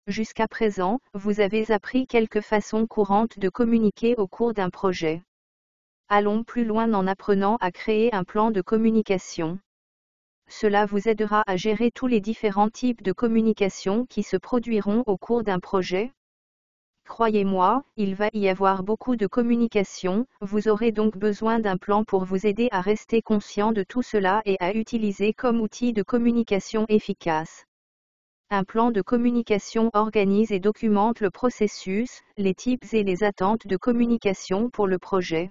Jusqu'à présent, vous avez appris quelques façons courantes de communiquer au cours d'un projet. Allons plus loin en apprenant à créer un plan de communication. Cela vous aidera à gérer tous les différents types de communication qui se produiront au cours d'un projet. Croyez-moi, il va y avoir beaucoup de communication, vous aurez donc besoin d'un plan pour vous aider à rester conscient de tout cela et à utiliser comme outil de communication efficace. Un plan de communication organise et documente le processus, les types et les attentes de communication pour le projet.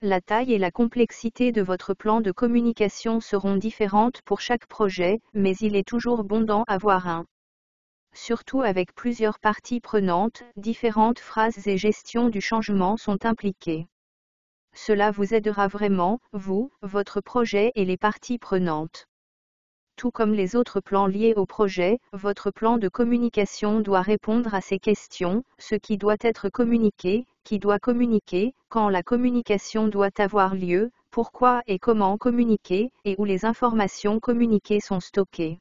La taille et la complexité de votre plan de communication seront différentes pour chaque projet, mais il est toujours bon d'en avoir un. Surtout avec plusieurs parties prenantes, différentes phases et gestion du changement sont impliquées. Cela vous aidera vraiment, vous, votre projet et les parties prenantes. Tout comme les autres plans liés au projet, votre plan de communication doit répondre à ces questions, ce qui doit être communiqué, qui doit communiquer, quand la communication doit avoir lieu, pourquoi et comment communiquer, et où les informations communiquées sont stockées.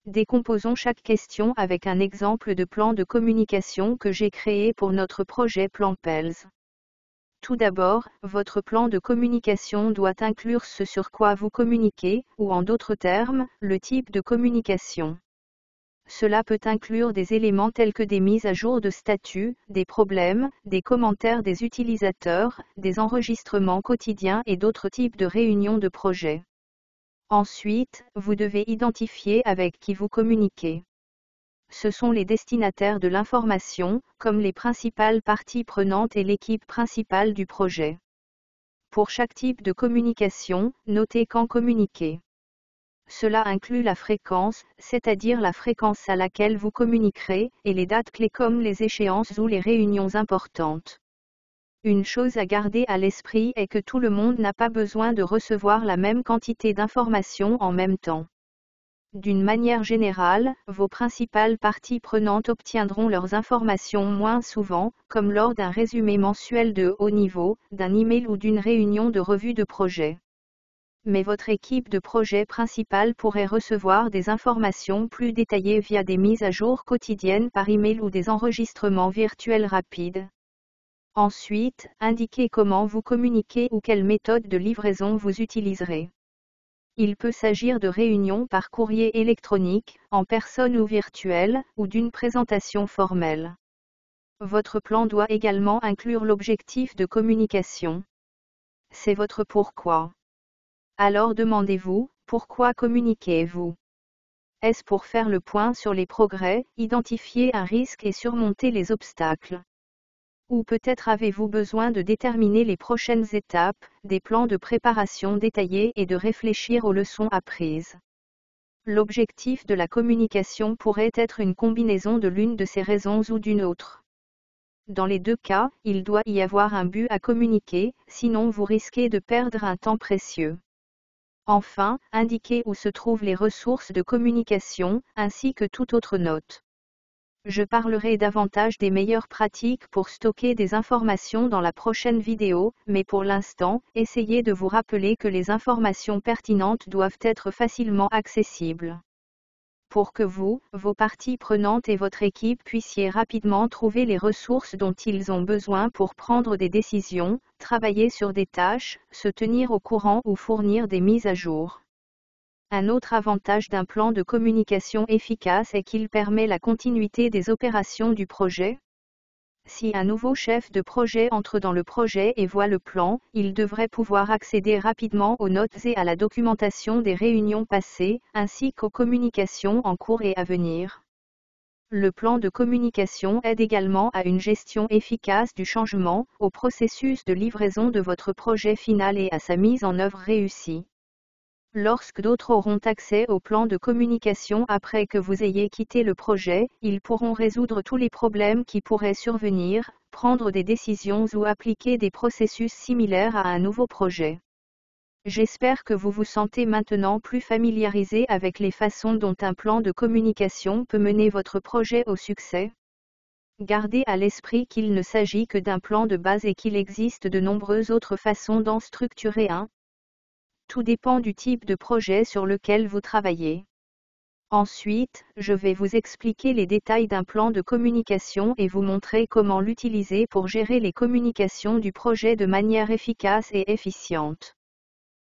Décomposons chaque question avec un exemple de plan de communication que j'ai créé pour notre projet Plan PELS. Tout d'abord, votre plan de communication doit inclure ce sur quoi vous communiquez, ou en d'autres termes, le type de communication. Cela peut inclure des éléments tels que des mises à jour de statut, des problèmes, des commentaires des utilisateurs, des enregistrements quotidiens et d'autres types de réunions de projet. Ensuite, vous devez identifier avec qui vous communiquez. Ce sont les destinataires de l'information, comme les principales parties prenantes et l'équipe principale du projet. Pour chaque type de communication, notez quand communiquer. Cela inclut la fréquence, c'est-à-dire la fréquence à laquelle vous communiquerez, et les dates clés comme les échéances ou les réunions importantes. Une chose à garder à l'esprit est que tout le monde n'a pas besoin de recevoir la même quantité d'informations en même temps. D'une manière générale, vos principales parties prenantes obtiendront leurs informations moins souvent, comme lors d'un résumé mensuel de haut niveau, d'un email ou d'une réunion de revue de projet. Mais votre équipe de projet principale pourrait recevoir des informations plus détaillées via des mises à jour quotidiennes par email ou des enregistrements virtuels rapides. Ensuite, indiquez comment vous communiquez ou quelle méthode de livraison vous utiliserez. Il peut s'agir de réunions par courrier électronique, en personne ou virtuel, ou d'une présentation formelle. Votre plan doit également inclure l'objectif de communication. C'est votre pourquoi. Alors demandez-vous, pourquoi communiquez-vous? Est-ce pour faire le point sur les progrès, identifier un risque et surmonter les obstacles? Ou peut-être avez-vous besoin de déterminer les prochaines étapes, des plans de préparation détaillés et de réfléchir aux leçons apprises. L'objectif de la communication pourrait être une combinaison de l'une de ces raisons ou d'une autre. Dans les deux cas, il doit y avoir un but à communiquer, sinon vous risquez de perdre un temps précieux. Enfin, indiquez où se trouvent les ressources de communication, ainsi que toute autre note. Je parlerai davantage des meilleures pratiques pour stocker des informations dans la prochaine vidéo, mais pour l'instant, essayez de vous rappeler que les informations pertinentes doivent être facilement accessibles. Pour que vous, vos parties prenantes et votre équipe puissiez rapidement trouver les ressources dont ils ont besoin pour prendre des décisions, travailler sur des tâches, se tenir au courant ou fournir des mises à jour. Un autre avantage d'un plan de communication efficace est qu'il permet la continuité des opérations du projet. Si un nouveau chef de projet entre dans le projet et voit le plan, il devrait pouvoir accéder rapidement aux notes et à la documentation des réunions passées, ainsi qu'aux communications en cours et à venir. Le plan de communication aide également à une gestion efficace du changement, au processus de livraison de votre projet final et à sa mise en œuvre réussie. Lorsque d'autres auront accès au plan de communication après que vous ayez quitté le projet, ils pourront résoudre tous les problèmes qui pourraient survenir, prendre des décisions ou appliquer des processus similaires à un nouveau projet. J'espère que vous vous sentez maintenant plus familiarisé avec les façons dont un plan de communication peut mener votre projet au succès. Gardez à l'esprit qu'il ne s'agit que d'un plan de base et qu'il existe de nombreuses autres façons d'en structurer un. Tout dépend du type de projet sur lequel vous travaillez. Ensuite, je vais vous expliquer les détails d'un plan de communication et vous montrer comment l'utiliser pour gérer les communications du projet de manière efficace et efficiente.